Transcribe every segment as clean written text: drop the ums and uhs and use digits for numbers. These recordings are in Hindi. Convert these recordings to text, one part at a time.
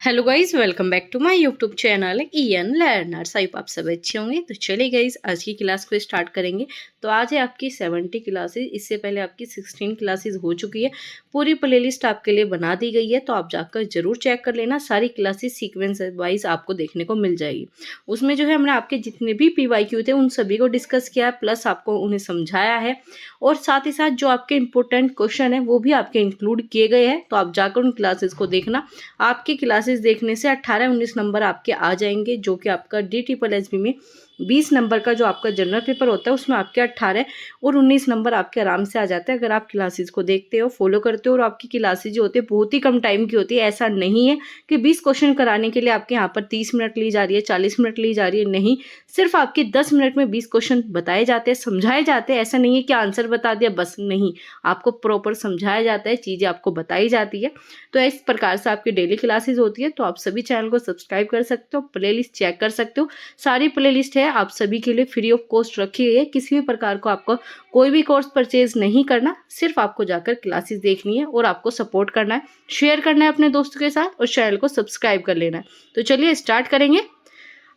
Hello guys, welcome back to my YouTube channel E N learners. I hope आप सब अच्छे होंगे। तो चलिए गाइज, आज की क्लास को स्टार्ट करेंगे। तो आज है आपकी 70 क्लासेस। इससे पहले आपकी 16 क्लासेस हो चुकी है। पूरी प्लेलिस्ट आपके लिए बना दी गई है, तो आप जाकर जरूर चेक कर लेना। सारी क्लासेस सीक्वेंस वाइज आपको देखने को मिल जाएगी। उसमें जो है हमने आपके जितने भी PYQ थे उन सभी को डिस्कस किया है, प्लस आपको उन्हें समझाया है, और साथ ही साथ जो आपके इंपॉर्टेंट क्वेश्चन है वो भी आपके इंक्लूड किए गए हैं। तो आप जाकर उन क्लासेस को देखना। आपकी क्लासेस देखने से 18-19 नंबर आपके आ जाएंगे, जो कि आपका DSSB में 20 नंबर का जो आपका जनरल पेपर होता है उसमें आपके 18 और 19 नंबर आपके आराम से आ जाते हैं, अगर आप क्लासेस को देखते हो, फॉलो करते हो। और आपकी क्लासेस जो होती है बहुत ही कम टाइम की होती है। ऐसा नहीं है कि 20 क्वेश्चन कराने के लिए आपके यहाँ पर 30 मिनट ली जा रही है, 40 मिनट ली जा रही है। नहीं, सिर्फ आपके 10 मिनट में 20 क्वेश्चन बताए जाते हैं, समझाए जाते हैं। ऐसा नहीं है कि आंसर बता दिया बस, नहीं, आपको प्रॉपर समझाया जाता है, चीज़ें आपको बताई जाती है। तो इस प्रकार से आपकी डेली क्लासेस होती है। तो आप सभी चैनल को सब्सक्राइब कर सकते हो, प्लेलिस्ट चेक कर सकते हो। सारी प्लेलिस्ट है आप सभी के लिए फ्री ऑफ कॉस्ट रखी गई है। किसी भी प्रकार को आपको कोई भी कोर्स परचेज नहीं करना, सिर्फ आपको जाकर क्लासेस देखनी है और आपको सपोर्ट करना है, शेयर करना है अपने दोस्तों के साथ, और चैनल को सब्सक्राइब कर लेना है। तो चलिए स्टार्ट करेंगे।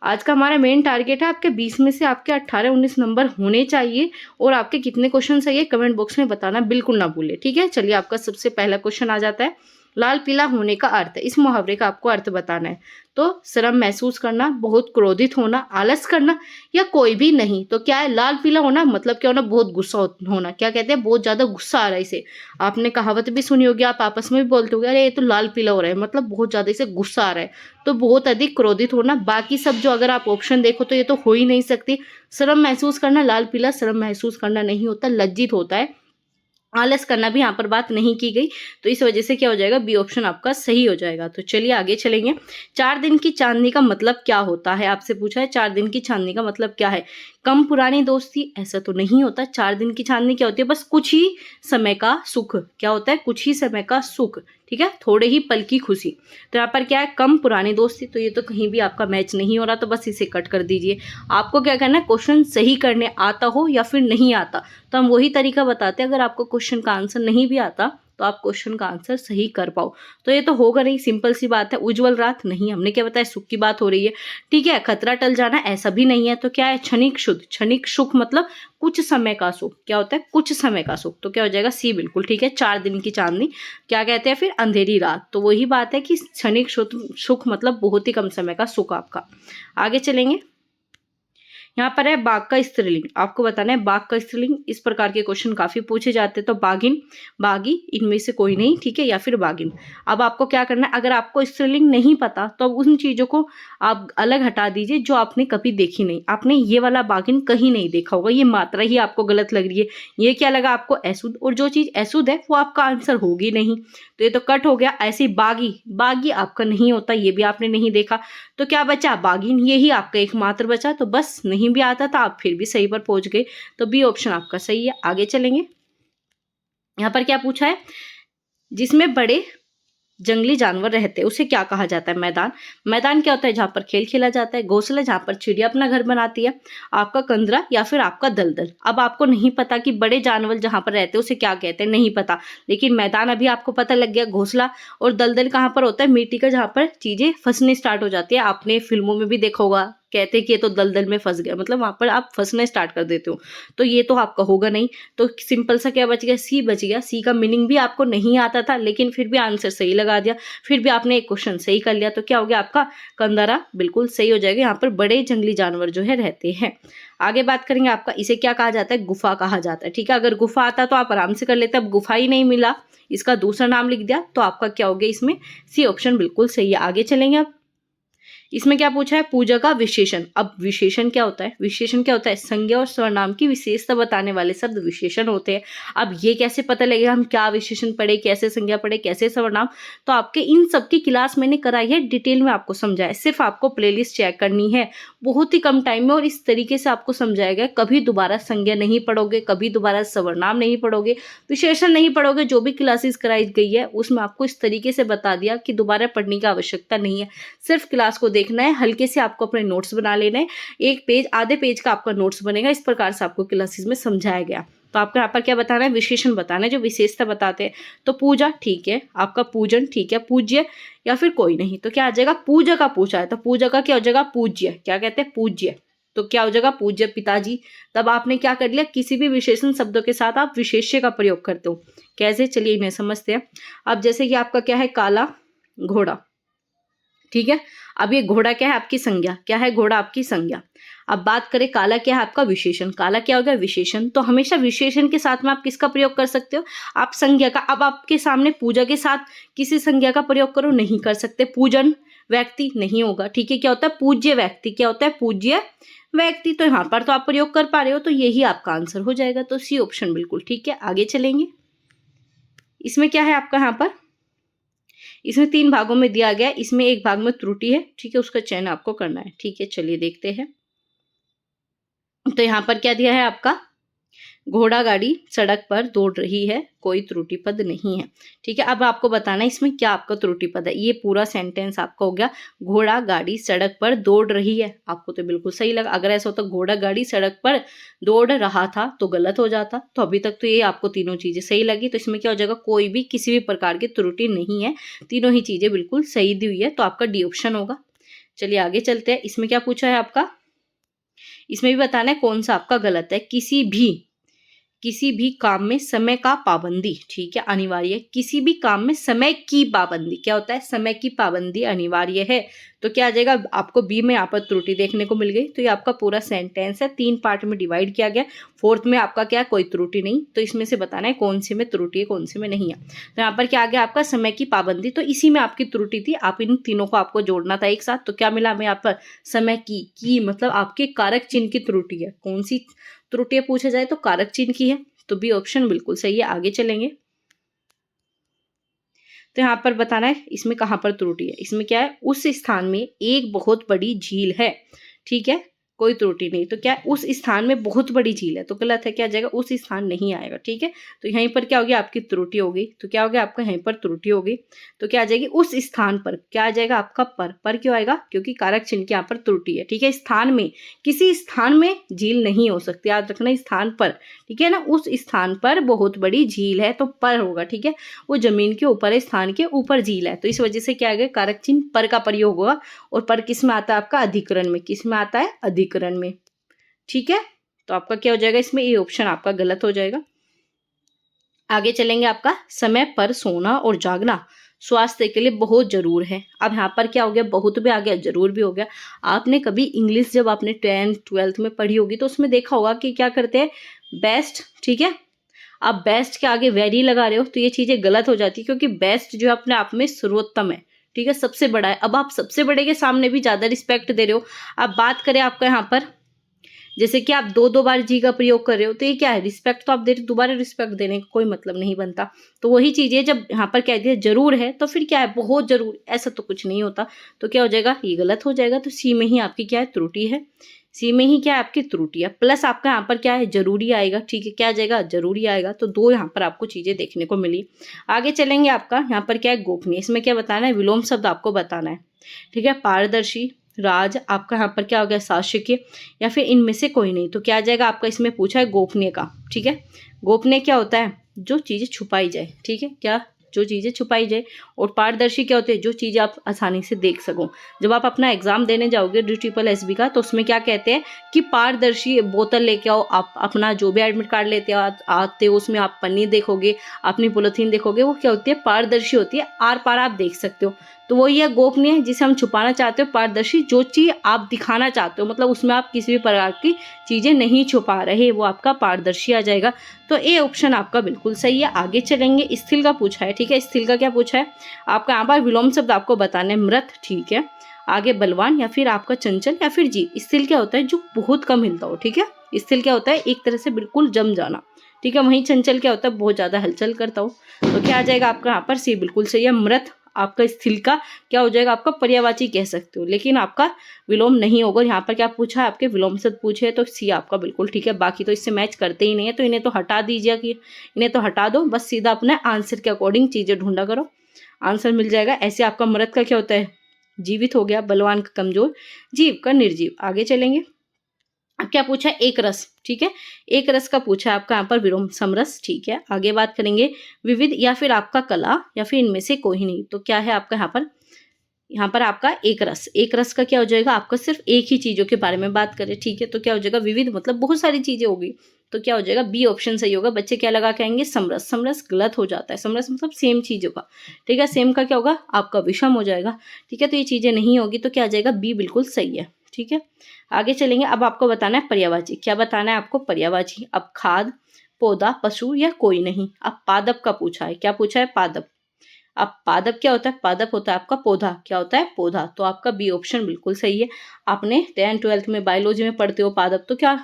आज का हमारा मेन टारगेट है आपके 20 में से आपके 18-19 नंबर होने चाहिए। और आपके कितने क्वेश्चन सही है कमेंट बॉक्स में बताना बिल्कुल ना भूले, ठीक है। चलिए, आपका सबसे पहला क्वेश्चन आ जाता है। लाल पीला होने का अर्थ, इस मुहावरे का आपको अर्थ बताना है। तो शर्म महसूस करना, बहुत क्रोधित होना, आलस करना, या कोई भी नहीं। तो क्या है लाल पीला होना, मतलब क्या होना, बहुत गुस्सा होना। क्या कहते हैं, बहुत ज्यादा गुस्सा आ रहा है इसे। आपने कहावत भी सुनी होगी, आप आपस में भी बोलते होगे, अरे ये तो लाल पीला हो रहा है, मतलब बहुत ज्यादा इसे गुस्सा आ रहा है। तो बहुत अधिक क्रोधित होना। बाकी सब जो अगर आप ऑप्शन देखो तो ये तो हो ही नहीं सकती। शर्म महसूस करना, लाल पीला शर्म महसूस करना नहीं होता, लज्जित होता है। आलस करना भी यहाँ पर बात नहीं की गई, तो इस वजह से क्या हो जाएगा, बी ऑप्शन आपका सही हो जाएगा। तो चलिए आगे चलेंगे। 4 दिन की चांदनी का मतलब क्या होता है, आपसे पूछा है 4 दिन की चांदनी का मतलब क्या है। कम पुरानी दोस्ती, ऐसा तो नहीं होता। 4 दिन की चांदनी क्या होती है, बस कुछ ही समय का सुख। क्या होता है, कुछ ही समय का सुख, ठीक है, थोड़े ही पल की खुशी। तो यहाँ पर क्या है, कम पुरानी दोस्ती। तो ये तो कहीं भी आपका मैच नहीं हो रहा, तो बस इसे कट कर दीजिए। आपको क्या करना है, क्वेश्चन सही करने आता हो या फिर नहीं आता, तो हम वही तरीका बताते हैं। अगर आपको क्वेश्चन का आंसर नहीं भी आता तो आप क्वेश्चन का आंसर सही कर पाओ। तो ये तो होगा नहीं, सिंपल सी बात है। उज्जवल रात नहीं, हमने क्या बताया, सुख की बात हो रही है, ठीक है। खतरा टल जाना, ऐसा भी नहीं है। तो क्या है, क्षणिक शुद्ध, क्षणिक सुख मतलब कुछ समय का सुख। क्या होता है, कुछ समय का सुख। तो क्या हो जाएगा, सी बिल्कुल ठीक है। 4 दिन की चांदनी क्या कहते हैं, फिर अंधेरी रात। तो वही बात है कि क्षणिक सुख मतलब बहुत ही कम समय का सुख आपका। आगे चलेंगे। यहाँ पर है बाघ का स्त्रीलिंग, आपको बताना है बाघ का स्त्रीलिंग। इस प्रकार के क्वेश्चन काफी पूछे जाते हैं। तो बाघिन, बागी, इनमें से कोई नहीं, ठीक है, या फिर बाघिन। अब आपको क्या करना है, अगर आपको स्त्रीलिंग नहीं पता तो अब उन चीजों को आप अलग हटा दीजिए जो आपने कभी देखी नहीं। आपने ये वाला बाघिन कहीं नहीं देखा होगा, ये मात्रा ही आपको गलत लग रही है। ये क्या लगा आपको, ऐसुद, और जो चीज ऐसुद है वो आपका आंसर होगी नहीं, तो ये तो कट हो गया। ऐसे बागी, बागी आपका नहीं होता, ये भी आपने नहीं देखा। तो क्या बचा, बागिन, यही आपका एकमात्र बचा। तो बस नहीं भी आता था, आप फिर भी सही पर पहुंच गए। तो बी ऑप्शन आपका सही है। आगे चलेंगे। यहाँ पर क्या पूछा है, जिसमें बड़े जंगली जानवर रहते हैं उसे क्या कहा जाता है। मैदान, मैदान क्या होता है, जहां पर खेल खेला जाता है। घोंसला, जहां पर चिड़िया अपना घर बनाती है। आपका कंदरा या फिर आपका दलदल। अब आपको नहीं पता कि बड़े जानवर जहां पर रहते हैं उसे क्या कहते हैं, नहीं पता, लेकिन मैदान अभी आपको पता लग गया। घोंसला और दलदल कहाँ पर होता है, मिट्टी का, जहां पर चीजें फंसने स्टार्ट हो जाती है। आपने फिल्मों में भी देखा होगा, कहते हैं कि ये तो दलदल में फंस गया, मतलब वहां पर आप फंसने स्टार्ट कर देते हो। तो ये तो आपका होगा नहीं। तो सिंपल सा क्या बच गया, सी बच गया। सी का मीनिंग भी आपको नहीं आता था, लेकिन फिर भी आंसर सही लगा दिया, फिर भी आपने एक क्वेश्चन सही कर लिया। तो क्या हो गया आपका, कंदारा बिल्कुल सही हो जाएगा। यहाँ पर बड़े जंगली जानवर जो है रहते हैं। आगे बात करेंगे आपका, इसे क्या कहा जाता है, गुफा कहा जाता है, ठीक है। अगर गुफा आता तो आप आराम से कर लेते, अब गुफा ही नहीं मिला, इसका दूसरा नाम लिख दिया, तो आपका क्या हो गया, इसमें सी ऑप्शन बिल्कुल सही है। आगे चलेंगे। अब इसमें क्या पूछा है, पूजा का विशेषण। अब विशेषण क्या होता है, विशेषण क्या होता है, संज्ञा और सर्वनाम की विशेषता बताने वाले शब्द विशेषण होते हैं। अब ये कैसे पता लगेगा हम क्या विशेषण पढ़े, कैसे संज्ञा पढ़े, कैसे सर्वनाम, तो आपके इन सब की क्लास मैंने कराई है, डिटेल में आपको समझाया। सिर्फ आपको प्लेलिस्ट चेक करनी है, बहुत ही कम टाइम में, और इस तरीके से आपको समझाया गया। कभी दोबारा संज्ञा नहीं पढ़ोगे, कभी दोबारा सर्वनाम नहीं पढ़ोगे, विशेषण नहीं पढ़ोगे। जो भी क्लासेस कराई गई है उसमें आपको इस तरीके से बता दिया कि दोबारा पढ़ने की आवश्यकता नहीं है। सिर्फ क्लास को देखना है, हल्के से आपको अपने नोट्स बना लेने हैं। एक पेज, आधे पेज का आपका नोट्स बनेगा। इस प्रकार से आपको क्लासेस में समझाया गया। तो आपको यहाँ पर क्या बताना है, विशेषण बताना है जो विशेषता बताते हैं। तो पूजा ठीक है, आपका पूजन ठीक है, पूज्य या फिर कोई नहीं, तो क्या आ जाएगा, पूजा का पूछा है तो पूजा का क्या हो जाएगा, पूज्य। क्या कहते हैं, पूज्य, तो क्या हो जाएगा, पूज्य पिताजी। तब आपने क्या कर लिया, किसी भी विशेषण शब्दों के साथ आप विशेष्य का प्रयोग करते हो। कैसे, चलिए इन्हें समझते हैं। अब जैसे कि आपका क्या है, काला घोड़ा, ठीक है। अब ये घोड़ा क्या है, आपकी संज्ञा, क्या है, घोड़ा आपकी संज्ञा। अब बात करें काला क्या है, आपका विशेषण, काला क्या हो गया, विशेषण। तो हमेशा विशेषण के साथ में आप किसका प्रयोग कर सकते हो, आप संज्ञा का। अब आपके सामने पूजा के साथ किसी संज्ञा का प्रयोग करो, नहीं कर सकते। पूजन व्यक्ति नहीं होगा, ठीक है। क्या होता है, पूज्य व्यक्ति, क्या होता है, पूज्य व्यक्ति। तो यहाँ पर तो आप प्रयोग कर पा रहे हो, तो यही आपका आंसर हो जाएगा। तो सी ऑप्शन बिल्कुल ठीक है। आगे चलेंगे, इसमें क्या है आपका, यहाँ पर इसमें 3 भागों में दिया गया है, इसमें एक भाग में त्रुटि है, ठीक है, उसका चयन आपको करना है, ठीक है। चलिए देखते हैं। तो यहाँ पर क्या दिया है आपका, घोड़ा गाड़ी सड़क पर दौड़ रही है, कोई त्रुटि पद नहीं है, ठीक है। अब आपको बताना है इसमें क्या आपका त्रुटि पद है। ये पूरा सेंटेंस आपका हो गया, घोड़ा गाड़ी सड़क पर दौड़ रही है। आपको तो बिल्कुल सही लगा। अगर ऐसा होता घोड़ा गाड़ी सड़क पर दौड़ रहा था तो गलत हो जाता। तो अभी तक तो ये आपको तीनों चीजें सही लगी, तो इसमें क्या हो जाएगा, कोई भी किसी भी प्रकार की त्रुटि नहीं है, तीनों ही चीजें बिल्कुल सही दी हुई है, तो आपका डी ऑप्शन होगा। चलिए आगे चलते हैं। इसमें क्या पूछा है आपका, इसमें भी बताना है कौन सा आपका गलत है। किसी भी काम में समय का पाबंदी, ठीक है, अनिवार्य है। किसी भी काम में समय की पाबंदी, क्या होता है, समय की पाबंदी अनिवार्य है। तो क्या आ जाएगा, आपको बी में यहाँ पर त्रुटि देखने को मिल गई। तो ये आपका पूरा सेंटेंस है, 3 पार्ट में डिवाइड किया गया। 4th में आपका क्या है, कोई त्रुटि नहीं। तो इसमें से बताना है कौन से में त्रुटि है, कौन से में नहीं है। तो यहाँ पर क्या आ गया आपका, समय की पाबंदी, तो इसी में आपकी त्रुटि थी। आप इन तीनों को आपको जोड़ना था एक साथ। तो क्या मिला हमें यहाँ पर, समय की मतलब आपके कारक चिन्ह की त्रुटि है। कौन सी त्रुटियां पूछा जाए तो कारक चिन्ह की है, तो बी ऑप्शन बिल्कुल सही है। आगे चलेंगे, तो यहाँ पर बताना है इसमें कहाँ पर त्रुटि है। इसमें क्या है, उस स्थान में एक बहुत बड़ी झील है, ठीक है, कोई त्रुटि नहीं। तो क्या है, उस स्थान में बहुत बड़ी झील है, तो गलत है। क्या आ जाएगा, उस स्थान नहीं आएगा, ठीक है। तो यहीं पर क्या हो गया, आपकी त्रुटि हो गई। तो क्या हो गया आपका, यहीं पर त्रुटि हो गई। तो क्या आ जाएगी, उस स्थान पर, क्या आ जाएगा आपका, पर क्यों आएगा, क्योंकि कारक चिन्ह की यहाँ पर त्रुटि है, ठीक है। स्थान में, किसी स्थान में झील नहीं हो सकती, याद रखना, स्थान पर, ठीक है ना। उस स्थान पर बहुत बड़ी झील है, तो पर होगा, ठीक है। वो जमीन के ऊपर है, स्थान के ऊपर झील है, तो इस वजह से क्या आ गया, कारक चिन्ह पर का प्रयोग होगा। और पर किस में आता है आपका, अधिकरण में। किस में आता है, अधिकरण में, ठीक है। तो आपका क्या हो जाएगा, इसमें ये ऑप्शन आपका गलत हो जाएगा। आगे चलेंगे, आपका समय पर सोना और जागना स्वास्थ्य के लिए बहुत जरूर है। अब यहाँ पर क्या हो गया, बहुत भी आ गया, जरूर भी हो गया। आपने कभी इंग्लिश जब आपने 10th 12th में पढ़ी होगी तो उसमें देखा होगा कि क्या करते हैं, बेस्ट, ठीक है। आप बेस्ट के आगे वेरी लगा रहे हो तो ये चीजें गलत हो जाती है, क्योंकि बेस्ट जो है अपने आप में सर्वोत्तम है, ठीक है, सबसे बड़ा है। अब आप सबसे बड़े के सामने भी ज्यादा रिस्पेक्ट दे रहे हो। अब बात करें आपका यहाँ पर, जैसे कि आप 2 बार जी का प्रयोग कर रहे हो, तो ये क्या है, रिस्पेक्ट तो आप दे रहे हो, दोबारा रिस्पेक्ट देने का कोई मतलब नहीं बनता। तो वही चीज है, जब यहाँ पर कह दिया जरूर है तो फिर क्या है, बहुत जरूर, ऐसा तो कुछ नहीं होता। तो क्या हो जाएगा, ये गलत हो जाएगा। तो सी में ही आपकी क्या है, त्रुटि है। सी में ही क्या है, आपकी त्रुटि है। प्लस आपका यहाँ पर क्या है, जरूरी आएगा, ठीक है। क्या आ जाएगा, जरूरी आएगा। तो 2 यहाँ पर आपको चीजें देखने को मिली। आगे चलेंगे, आपका यहाँ पर क्या है, गोपनीय। इसमें क्या बताना है, विलोम शब्द आपको बताना है, ठीक है। पारदर्शी, राज, आपका यहाँ पर क्या हो गया, शासकीय, या फिर इनमें से कोई नहीं। तो क्या आ जाएगा आपका, इसमें पूछा है गोपनीय का, ठीक है। गोपनीय क्या होता है, जो चीजें छुपाई जाए, ठीक है, क्या, जो चीजें छुपाई जाए। और पारदर्शी क्या होते हैं, जो चीजें आप आसानी से देख सको। जब आप अपना एग्जाम देने जाओगे DSSB का, तो उसमें क्या कहते हैं कि पारदर्शी बोतल लेके आओ। आप अपना जो भी एडमिट कार्ड लेते आते हो, उसमें आप पन्नी देखोगे, अपनी पॉलिथीन देखोगे, वो क्या होती है, पारदर्शी होती है, आर पार आप देख सकते हो। तो वही है गोपनीय, जिसे हम छुपाना चाहते हो। पारदर्शी, जो चीज आप दिखाना चाहते हो, मतलब उसमें आप किसी भी प्रकार की चीजें नहीं छुपा रहे, वो आपका पारदर्शी आ जाएगा। तो ए ऑप्शन आपका बिल्कुल सही है। आगे चलेंगे, स्थिल का पूछा है, ठीक है। स्थिल का क्या पूछा है आपका, यहाँ पर विलोम शब्द आपको बताना है, मृत, ठीक है। आगे बलवान, या फिर आपका चंचल, या फिर जी। स्थिल क्या होता है, जो बहुत कम हिलता हो, ठीक है। स्थिल क्या होता है, एक तरह से बिल्कुल जम जाना, ठीक है। वहीं चंचल क्या होता है, बहुत ज्यादा हलचल करता हो। तो क्या आ जाएगा आपका यहाँ पर, सी बिल्कुल सही है। मृत आपका स्थिल का क्या हो जाएगा, आपका पर्यायवाची कह सकते हो, लेकिन आपका विलोम नहीं होगा। यहाँ पर क्या पूछा है, आपके विलोम शब्द पूछे, तो सी आपका बिल्कुल ठीक है। बाकी तो इससे मैच करते ही नहीं है, तो इन्हें तो हटा दीजिए, कि इन्हें तो हटा दो, बस सीधा अपने आंसर के अकॉर्डिंग चीजें ढूंढा करो, आंसर मिल जाएगा। ऐसे आपका मृत का क्या होता है, जीवित हो गया, बलवान का कमजोर, जीव का निर्जीव। आगे चलेंगे, अब क्या पूछा है, एक रस, ठीक है, एक रस का पूछा है आपका यहाँ पर विलोम समरस, ठीक है। आगे बात करेंगे विविध या फिर आपका कला या फिर इनमें से कोई नहीं, तो क्या है आपका यहाँ पर आपका एक रस, एक रस का क्या हो जाएगा, आपका सिर्फ एक ही चीजों के बारे में बात करें, ठीक है, तो क्या हो जाएगा विविध मतलब बहुत सारी चीजें होगी, तो क्या हो जाएगा बी ऑप्शन सही होगा। बच्चे क्या लगा के आएंगे, समरस, समरस गलत हो जाता है, समरस मतलब सेम चीजों का, ठीक है, सेम का क्या होगा आपका विषम हो जाएगा, ठीक है, तो ये चीजें नहीं होगी, तो क्या आ जाएगा बी बिल्कुल सही है, ठीक है। आगे चलेंगे, अब आपको बताना है पर्यायवाची, क्या बताना है आपको पर्यायवाची। अब खाद, पौधा, पशु या कोई नहीं। अब पादप का पूछा है, क्या पूछा है पादप। अब पादप क्या होता है, पादप होता है आपका पौधा, क्या होता है पौधा, तो आपका बी ऑप्शन बिल्कुल सही है। आपने 10th-12th में बायोलॉजी में पढ़ते हो पादप, तो क्या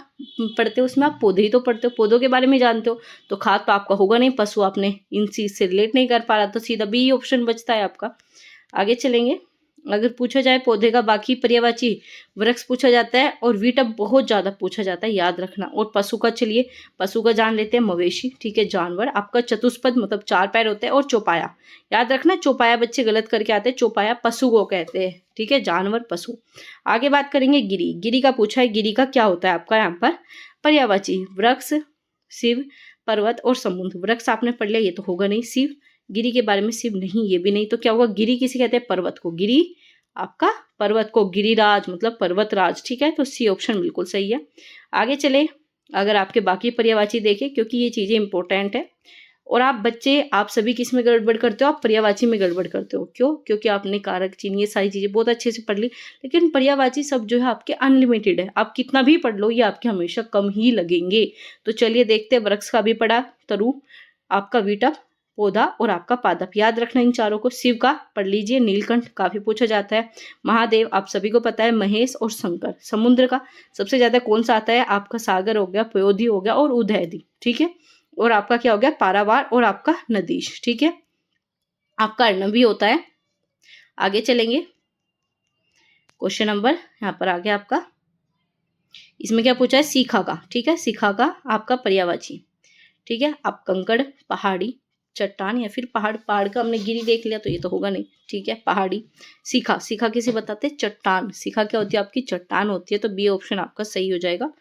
पढ़ते हो उसमें, आप पौधे ही तो पढ़ते हो, पौधों के बारे में जानते हो, तो खाद तो आपका होगा नहीं, पशु आपने इन चीज से रिलेट नहीं कर पा रहा, तो सीधा बी ऑप्शन बचता है आपका। आगे चलेंगे, अगर पूछा जाए पौधे का बाकी पर्यायवाची, वृक्ष पूछा जाता है और वीटअप बहुत ज्यादा पूछा जाता है, याद रखना। और पशु का, चलिए पशु का जान लेते हैं, मवेशी, ठीक है, जानवर आपका चतुष्पद मतलब 4 पैर होते हैं, और चौपाया, याद रखना, चौपाया बच्चे गलत करके आते हैं, चौपाया पशु को कहते हैं, ठीक है, जानवर पशु। आगे बात करेंगे गिरी, गिरी का पूछा है, गिरी का क्या होता है आपका यहाँ पर पर्यायवाची, वृक्ष, शिव, पर्वत और समुद्र। वृक्ष आपने पढ़ लिया, ये तो होगा नहीं, शिव, गिरी के बारे में शिव नहीं, ये भी नहीं, तो क्या होगा गिरी किसे कहते हैं, पर्वत को, गिरी आपका पर्वत को, गिरिराज मतलब पर्वतराज, ठीक है, तो सी ऑप्शन बिल्कुल सही है। आगे चले, अगर आपके बाकी पर्यायवाची देखें, क्योंकि ये चीजें इंपॉर्टेंट है, और आप बच्चे आप सभी किस में गड़बड़ करते हो, आप पर्यायवाची में गड़बड़ करते हो, क्यों, क्योंकि आपने कारक चिन्ह ये सारी चीजें बहुत अच्छे से पढ़ ली, लेकिन पर्यायवाची सब जो है आपके अनलिमिटेड है, आप कितना भी पढ़ लो ये आपके हमेशा कम ही लगेंगे। तो चलिए देखते हैं, वृक्ष का भी पढ़ा, तरु, आपका वीटअप, पौधा और आपका पादप, याद रखना इन चारों को। शिव का पढ़ लीजिए, नीलकंठ काफी पूछा जाता है, महादेव आप सभी को पता है, महेश और शंकर। समुद्र का सबसे ज्यादा कौन सा आता है आपका, सागर हो गया, पयोधी हो गया और उदयदी, ठीक है, और आपका क्या हो गया पारावार और आपका नदीश, ठीक है, आपका अर्णव भी होता है। आगे चलेंगे, क्वेश्चन नंबर यहाँ पर आ गया आपका, इसमें क्या पूछा है, सीखा का, ठीक है, सीखा का आपका पर्यायवाची, ठीक है। आप कंकड़, पहाड़ी, चट्टान या फिर पहाड़, पहाड़ का हमने गिरी देख लिया तो ये तो होगा नहीं, ठीक है, पहाड़ी। सीखा, सीखा किसे बताते हैं, चट्टान, सीखा क्या होती है आपकी चट्टान होती है, तो बी ऑप्शन आपका सही हो जाएगा,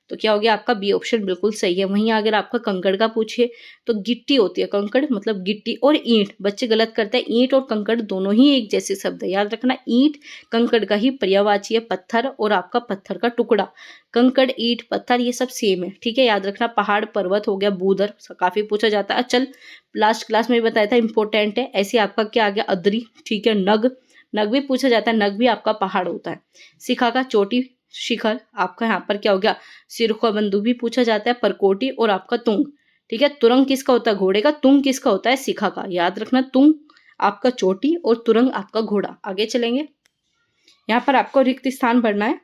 तो क्या हो गया आपका बी ऑप्शन बिल्कुल सही है। वहीं अगर आपका कंकड़ का पूछे तो गिट्टी होती है, कंकड़ मतलब गिट्टी, और ईंट, बच्चे गलत करते हैं, ईंट और कंकड़ दोनों ही एक जैसे शब्द है, याद रखना, ईंट कंकड़ का ही पर्यायवाची है, पत्थर और आपका पत्थर का टुकड़ा, कंकड़ ईंट पत्थर ये सब सेम है, ठीक है, याद रखना। पहाड़ पर्वत हो गया, बूदर काफी पूछा जाता है, चल लास्ट क्लास में भी बताया था इंपॉर्टेंट है। ऐसे आपका क्या आ गया, अदरी, ठीक है, नग, नग भी पूछा जाता है, नग भी आपका पहाड़ होता है। शिखा का चोटी, शिखर, आपका यहाँ पर क्या हो गया, सिरखा बंधु भी पूछा जाता है, परकोटी और आपका तुंग, ठीक है। तुरंग किसका होता है, घोड़े का, तुंग किसका होता है, शिखा का, याद रखना, तुंग आपका चोटी और तुरंग आपका घोड़ा। आगे चलेंगे, यहाँ पर आपको रिक्त स्थान भरना है,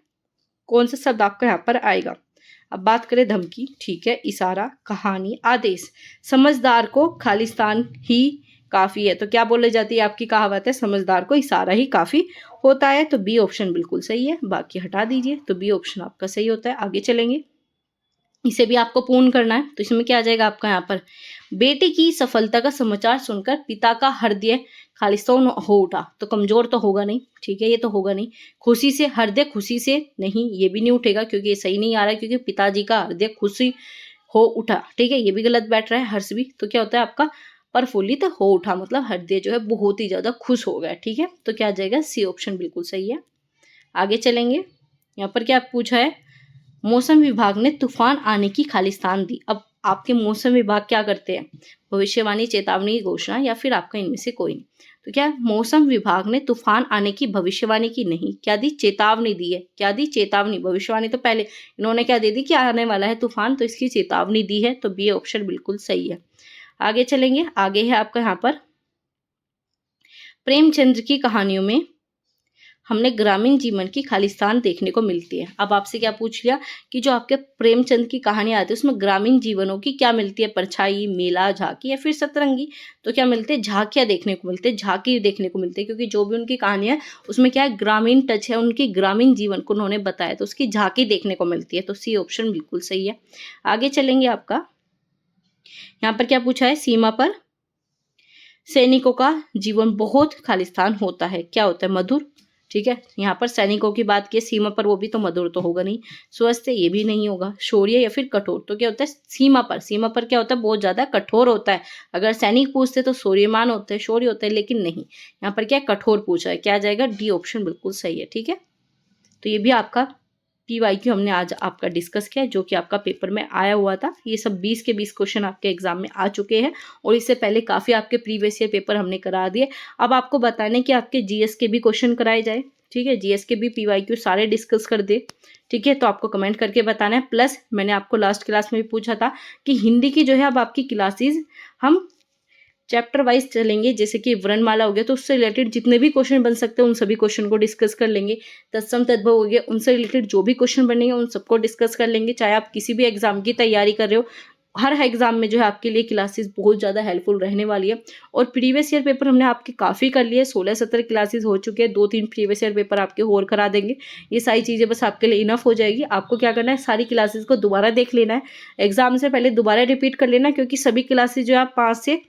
कौन सा शब्द आपका यहाँ पर आएगा। अब बात करें धमकी, ठीक है, इशारा, कहानी, आदेश। समझदार को खालिस्तान ही काफी है, तो क्या बोले जाती है आपकी कहावत है, समझदार को इशारा ही काफी होता है, तो बी ऑप्शन बिल्कुल सही है, बाकी हटा दीजिए, तो बी ऑप्शन आपका सही होता है। आगे चलेंगे, इसे भी आपको पूर्ण करना है, तो इसमें क्या आ जाएगा आपका यहाँ पर, बेटे की सफलता का समाचार सुनकर पिता का हृदय खालिस्तान हो उठा, तो कमजोर तो होगा नहीं, ठीक है, ये तो होगा नहीं। खुशी से, हृदय खुशी से नहीं, ये भी नहीं उठेगा क्योंकि ये सही नहीं आ रहा है, क्योंकि पिताजी का हृदय खुशी हो उठा, ठीक है, ये भी गलत बैठ रहा है, हर्ष भी, तो क्या होता है आपका प्रफुल्लित हो उठा, मतलब हृदय जो है बहुत ही ज्यादा खुश हो गया, ठीक है, तो क्या आ जाएगा, सी ऑप्शन बिल्कुल सही है। आगे चलेंगे, यहाँ पर क्या पूछा है, मौसम विभाग ने तूफान आने की खालिस्तान दी। अब आपके मौसम विभाग क्या करते हैं, भविष्यवाणी, चेतावनी, घोषणा या फिर आपका इनमें से कोई नहीं, तो क्या मौसम विभाग ने तूफान आने की भविष्यवाणी की नहीं, क्या दी, चेतावनी दी है, क्या दी, चेतावनी, भविष्यवाणी तो पहले इन्होंने क्या दे दी कि आने वाला है तूफान, तो इसकी चेतावनी दी है, तो बी ऑप्शन बिल्कुल सही है। आगे चलेंगे, आगे है आपका यहाँ पर, प्रेमचंद्र की कहानियों में हमने ग्रामीण जीवन की खालिस्तान देखने को मिलती है। अब आपसे क्या पूछ लिया कि जो आपके प्रेमचंद की कहानी आती है उसमें ग्रामीण जीवनों की क्या मिलती है, परछाई, मेला, झांकी या फिर सतरंगी, तो क्या मिलते हैं, झांकियां देखने को मिलते हैं, झांकी देखने को मिलती है, क्योंकि जो भी उनकी कहानी है उसमें क्या है, ग्रामीण टच है, उनकी ग्रामीण जीवन को उन्होंने बताया, तो उसकी झांकी देखने को मिलती है, तो सी ऑप्शन बिल्कुल सही है। आगे चलेंगे, आपका यहाँ पर क्या पूछा है, सीमा पर सैनिकों का जीवन बहुत खालिस्तान होता है, क्या होता है, मधुर, ठीक है। यहाँ पर सैनिकों की बात की, सीमा पर, वो भी तो मधुर तो होगा नहीं। स्वस्थ ये भी नहीं होगा। शौर्य या फिर कठोर, तो क्या होता है सीमा पर, सीमा पर क्या होता है बहुत ज्यादा कठोर होता है। अगर सैनिक पूछते तो शौर्यमान होते हैं, शौर्य होता है, लेकिन नहीं, यहाँ पर क्या कठोर पूछा है, क्या जाएगा डी ऑप्शन बिल्कुल सही है। ठीक है, तो ये भी आपका PYQ हमने आज आपका डिस्कस किया, जो कि आपका पेपर में आया हुआ था। ये सब 20 के 20 क्वेश्चन आपके एग्जाम में आ चुके हैं और इससे पहले काफ़ी आपके प्रीवियस ईयर पेपर हमने करा दिए। अब आपको बताने कि आपके GS के भी क्वेश्चन कराए जाए। ठीक है, GS के भी PYQ सारे डिस्कस कर दे। ठीक है, तो आपको कमेंट करके बताना है। प्लस मैंने आपको लास्ट क्लास में भी पूछा था कि हिंदी की जो है अब आपकी क्लासेज हम चैप्टर वाइज चलेंगे, जैसे कि वर्णमाला हो गया तो उससे रिलेटेड जितने भी क्वेश्चन बन सकते हैं उन सभी क्वेश्चन को डिस्कस कर लेंगे। तत्सम तद्भव हो गया, उनसे रिलेटेड जो भी क्वेश्चन बनेंगे उन सबको डिस्कस कर लेंगे। चाहे आप किसी भी एग्जाम की तैयारी कर रहे हो, हर एग्जाम में जो है आपके लिए क्लासेस बहुत ज़्यादा हेल्पफुल रहने वाली है। और प्रीवियस ईयर पेपर हमने आपके काफ़ी कर लिए, 16-17 क्लासेस हो चुके हैं, 2-3 प्रीवियस ईयर पेपर आपके और करा देंगे। ये सारी चीज़ें बस आपके लिए इनफ हो जाएगी। आपको क्या करना है, सारी क्लासेस को दोबारा देख लेना है, एग्जाम से पहले दोबारा रिपीट कर लेना, क्योंकि सभी क्लासेस जो है आप 5 से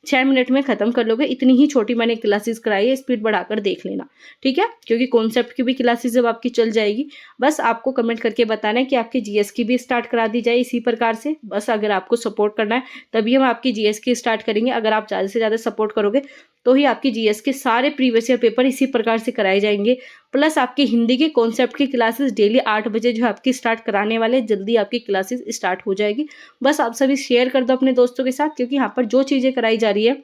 6 मिनट में खत्म कर लोगे। इतनी ही छोटी मैंने क्लासेस कराई है, स्पीड बढ़ाकर देख लेना। ठीक है, क्योंकि कॉन्सेप्ट की भी क्लासेस जब आपकी चल जाएगी, बस आपको कमेंट करके बताना है कि आपकी GS की भी स्टार्ट करा दी जाए इसी प्रकार से। बस अगर आपको सपोर्ट करना है तभी हम आपकी GS की स्टार्ट करेंगे। अगर आप ज़्यादा से ज़्यादा सपोर्ट करोगे तो ही आपकी GS के सारे प्रीवियस ईयर पेपर इसी प्रकार से कराए जाएंगे। प्लस आपकी हिंदी के कॉन्सेप्ट की क्लासेस डेली 8 बजे जो आपकी स्टार्ट कराने वाले, जल्दी आपकी क्लासेस स्टार्ट हो जाएगी। बस आप सभी शेयर कर दो अपने दोस्तों के साथ, क्योंकि यहाँ पर जो चीज़ें कराई जा रही है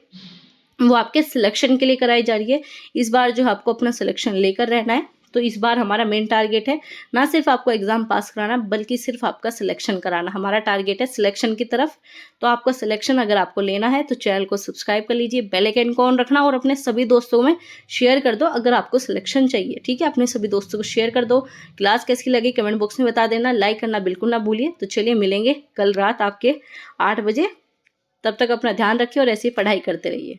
वो आपके सिलेक्शन के लिए कराई जा रही है। इस बार जो आपको अपना सिलेक्शन लेकर रहना है, तो इस बार हमारा मेन टारगेट है ना सिर्फ आपको एग्जाम पास कराना, बल्कि सिर्फ आपका सिलेक्शन कराना। हमारा टारगेट है सिलेक्शन की तरफ। तो आपका सिलेक्शन अगर आपको लेना है तो चैनल को सब्सक्राइब कर लीजिए, बेल आइकन को ऑन रखना और अपने सभी दोस्तों में शेयर कर दो अगर आपको सिलेक्शन चाहिए। ठीक है, अपने सभी दोस्तों को शेयर कर दो। क्लास कैसी लगी कमेंट बॉक्स में बता देना, लाइक करना बिल्कुल ना भूलिए। तो चलिए मिलेंगे कल रात आपके 8 बजे। तब तक अपना ध्यान रखिए और ऐसी पढ़ाई करते रहिए।